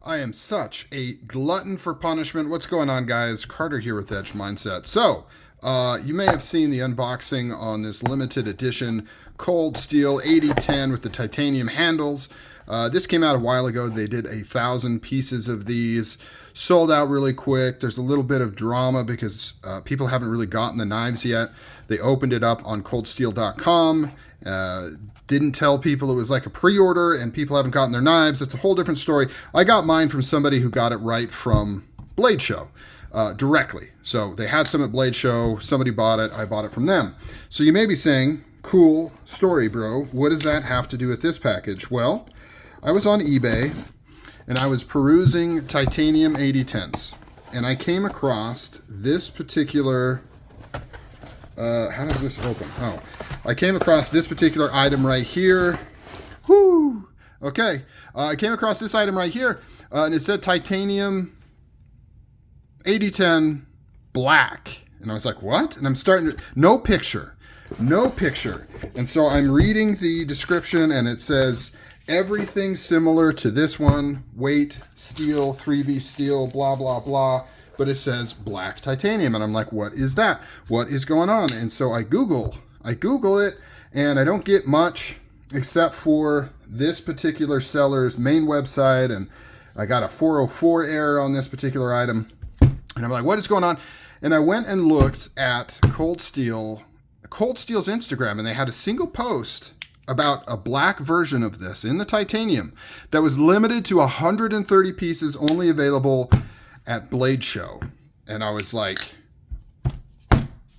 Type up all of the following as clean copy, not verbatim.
I am such a glutton for punishment. What's going on, guys? Carter here with Edge Mindset. So, you may have seen the unboxing on this limited edition cold steel 8010 with the titanium handles. This came out a while ago. They did 1,000 pieces of these. Sold out really quick. There's a little bit of drama because people haven't really gotten the knives yet. They opened it up on coldsteel.com. Didn't tell people it was like a pre-order and people haven't gotten their knives. It's a whole different story. I got mine from somebody who got it right from Blade Show directly. So they had some at Blade Show. Somebody bought it. I bought it from them. So you may be saying, cool story, bro. What does that have to do with this package? Well, I was on eBay and I was perusing titanium 8010s and I came across this particular, how does this open? Oh, I came across this particular item right here. Whoo! Okay, I came across this item right here and it said titanium 8010 black. And I was like, what? And I'm starting to, no picture. And so I'm reading the description and it says, everything similar to this one, weight, steel, 3B steel, blah, blah, blah. But it says black titanium. And I'm like, what is that? What is going on? And so I Google it and I don't get much except for this particular seller's main website. And I got a 404 error on this particular item. And I'm like, what is going on? And I went and looked at Cold Steel's Instagram, and they had a single post about a black version of this in the titanium that was limited to 130 pieces, only available at Blade Show. And I was like,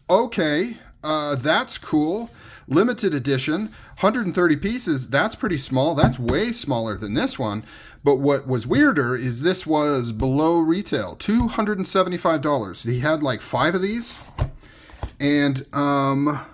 okay, that's cool. Limited edition, 130 pieces, that's pretty small. That's way smaller than this one. But what was weirder is this was below retail, $275. He had like 5 of these. And I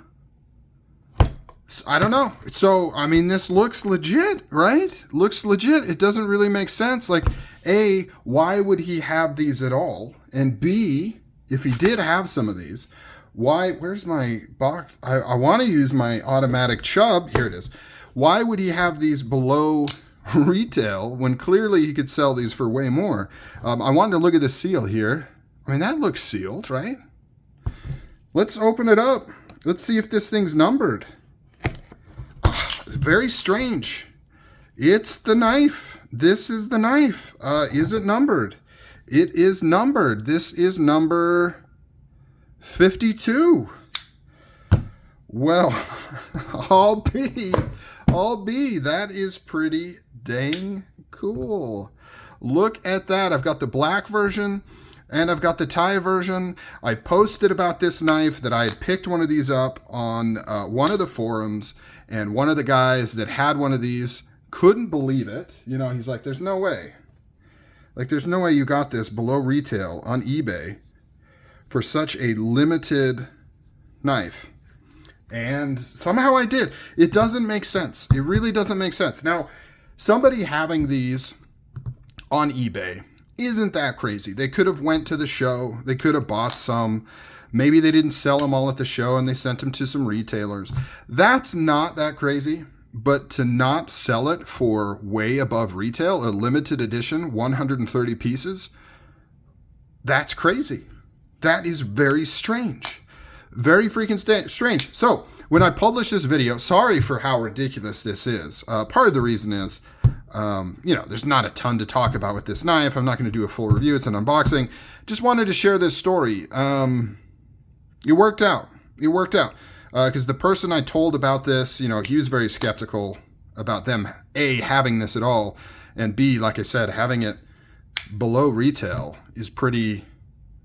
don't know. So, I mean, this looks legit, right? Looks legit. It doesn't really make sense. Like, A, why would he have these at all? And B, if he did have some of these, why, where's my box? I want to use my automatic Chubb. Here it is. Why would he have these below retail when clearly he could sell these for way more? I wanted to look at the seal here. I mean, that looks sealed, right? Let's open it up. Let's see if this thing's numbered. Very strange. It's the knife. This is the knife. Is it numbered? It is numbered. This is number 52. Well, I'll be. That is pretty dang cool. Look at that. I've got the black version and I've got the Thai version. I posted about this knife that I had picked one of these up on one of the forums, and one of the guys that had one of these couldn't believe it. You know, he's like, there's no way. Like, there's no way you got this below retail on eBay for such a limited knife. And somehow I did. It doesn't make sense. It really doesn't make sense. Now, somebody having these on eBay isn't that crazy. They could have went to the show. They could have bought some. Maybe they didn't sell them all at the show and they sent them to some retailers. That's not that crazy. But to not sell it for way above retail, a limited edition, 130 pieces, that's crazy. That is very strange. Very freaking strange. So when I publish this video, sorry for how ridiculous this is. Part of the reason is, there's not a ton to talk about with this knife. I'm not going to do a full review. It's an unboxing. Just wanted to share this story. It worked out. Because the person I told about this, he was very skeptical about them, A, having this at all, and B, like I said, having it below retail is pretty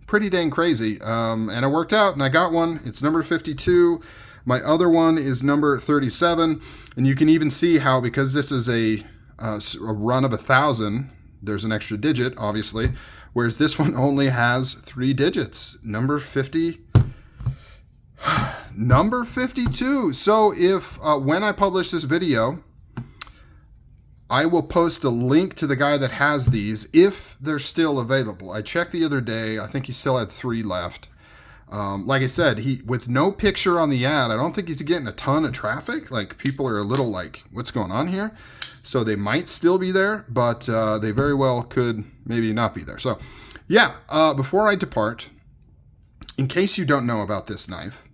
dang crazy. And it worked out, and I got one. It's number 52. My other one is number 37, and you can even see how, because this is a run of 1,000, there's an extra digit, obviously, whereas this one only has 3 digits. Number 50. Number 52. So if when I publish this video, I will post a link to the guy that has these if they're still available. I checked the other day. I think he still had 3 left. Like I said, with no picture on the ad, I don't think he's getting a ton of traffic. Like, people are a little like, what's going on here? So they might still be there, but they very well could maybe not be there. So yeah, before I depart, in case you don't know about this knife,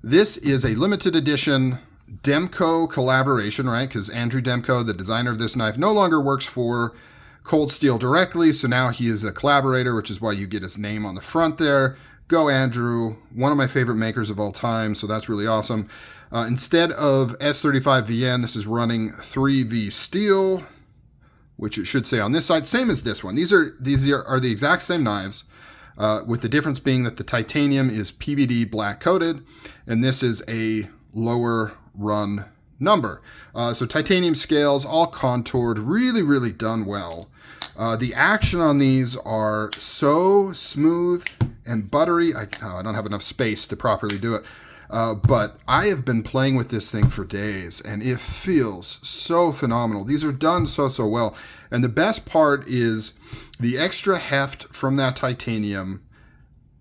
this is a limited edition Demko collaboration, right? Because Andrew Demko, the designer of this knife, no longer works for Cold Steel directly. So now he is a collaborator, which is why you get his name on the front there. Go Andrew, one of my favorite makers of all time, so that's really awesome. Instead of S35VN, this is running 3V steel, which it should say on this side. Same as this one. These are the exact same knives, with the difference being that the titanium is PVD black coated, and this is a lower run number. So titanium scales, all contoured, really, really done well. The action on these are so smooth and buttery. I don't have enough space to properly do it. But I have been playing with this thing for days, and it feels so phenomenal. These are done so well. And the best part is the extra heft from that titanium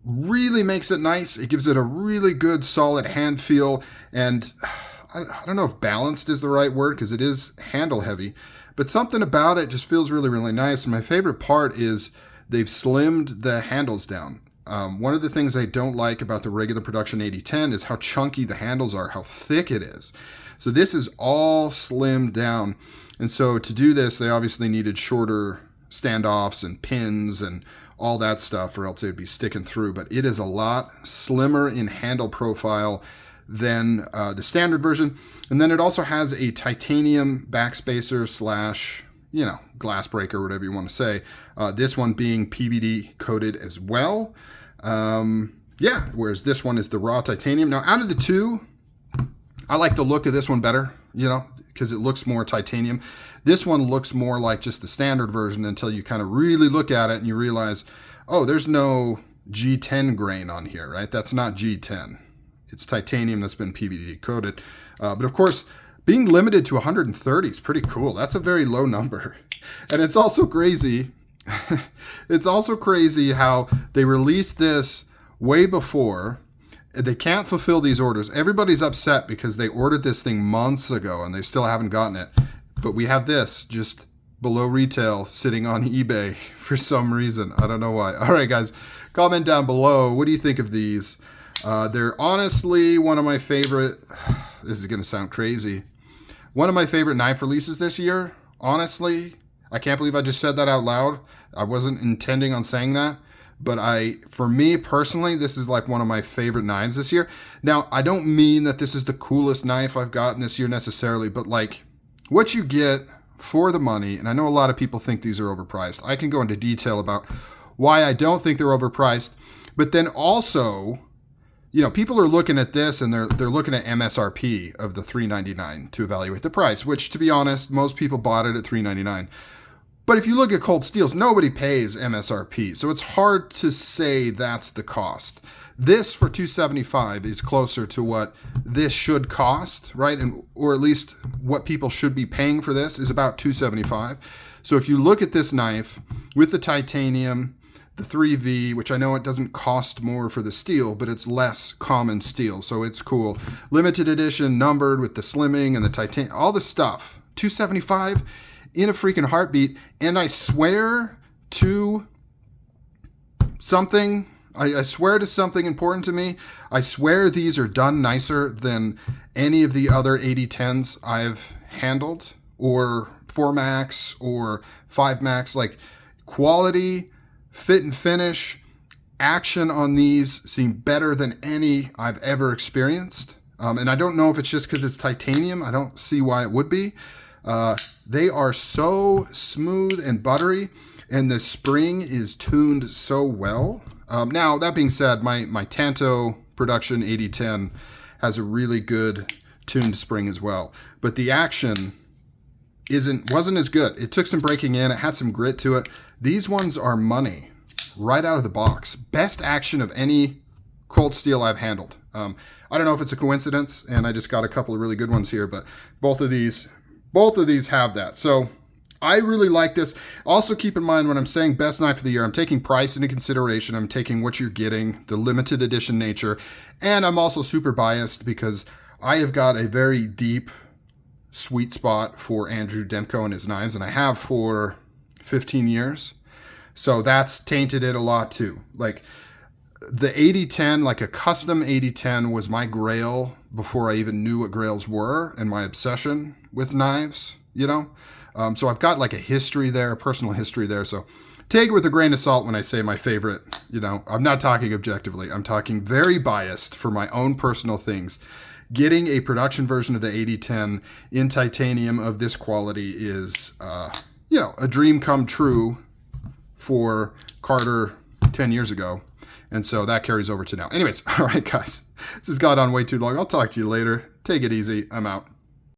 really makes it nice. It gives it a really good, solid hand feel. And I don't know if balanced is the right word, because it is handle heavy. But something about it just feels really, really nice. And my favorite part is they've slimmed the handles down. One of the things I don't like about the regular production 8010 is how chunky the handles are, how thick it is. So this is all slimmed down. And so to do this, they obviously needed shorter standoffs and pins and all that stuff, or else they'd be sticking through. But it is a lot slimmer in handle profile than the standard version. And then it also has a titanium backspacer slash, glass breaker, whatever you want to say. This one being PVD coated as well. Whereas this one is the raw titanium. Now, out of the two, I like the look of this one better, because it looks more titanium. This one looks more like just the standard version until you kind of really look at it and you realize, oh, there's no G10 grain on here, right? That's not G10. It's titanium that's been PVD coated. But of course, being limited to 130 is pretty cool. That's a very low number. And it's also crazy. It's also crazy how they released this way before. They can't fulfill these orders. Everybody's upset because they ordered this thing months ago and they still haven't gotten it. But we have this just below retail sitting on eBay for some reason. I don't know why. All right, guys, comment down below. What do you think of these? They're honestly one of my favorite. This is going to sound crazy. One of my favorite knife releases this year. Honestly, I can't believe I just said that out loud. I wasn't intending on saying that. But for me personally, this is like one of my favorite knives this year. Now, I don't mean that this is the coolest knife I've gotten this year necessarily, but like what you get for the money, and I know a lot of people think these are overpriced. I can go into detail about why I don't think they're overpriced, but then also, people are looking at this and they're looking at MSRP of the $399 to evaluate the price, which, to be honest, most people bought it at $399. But if you look at Cold Steels, nobody pays MSRP, so it's hard to say that's the cost. This for $275 is closer to what this should cost, right? Or at least what people should be paying for this is about $275. So if you look at this knife with the titanium, the 3V, which I know it doesn't cost more for the steel, but it's less common steel, so it's cool. Limited edition, numbered with the slimming and the titanium, all the stuff. $275 in a freaking heartbeat. And I swear to something, I swear to something important to me. I swear these are done nicer than any of the other 8010s I've handled, or 4 Max or 5 Max. Like, quality, fit and finish, action on these seem better than any I've ever experienced. And I don't know if it's just because it's titanium. I don't see why it would be. They are so smooth and buttery, and the spring is tuned so well. Now, that being said, my Tanto production 8010 has a really good tuned spring as well. But the action wasn't as good. It took some breaking in. It had some grit to it. These ones are money right out of the box. Best action of any Cold Steel I've handled. I don't know if it's a coincidence, and I just got a couple of really good ones here, but both of these have that. So I really like this. Also, keep in mind when I'm saying best knife of the year, I'm taking price into consideration. I'm taking what you're getting, the limited edition nature. And I'm also super biased because I have got a very deep sweet spot for Andrew Demko and his knives, and I have for 15 years. So that's tainted it a lot too. Like the 80-10, like a custom 80-10 was my grail before I even knew what grails were, and my obsession with knives, you know? So I've got like a history there, a personal history there. So take it with a grain of salt when I say my favorite, you know, I'm not talking objectively. I'm talking very biased for my own personal things. Getting a production version of the 80-10 in titanium of this quality is, you know, a dream come true for Carter 10 years ago. And so that carries over to now. Anyways, all right, guys, this has gone on way too long. I'll talk to you later. Take it easy. I'm out.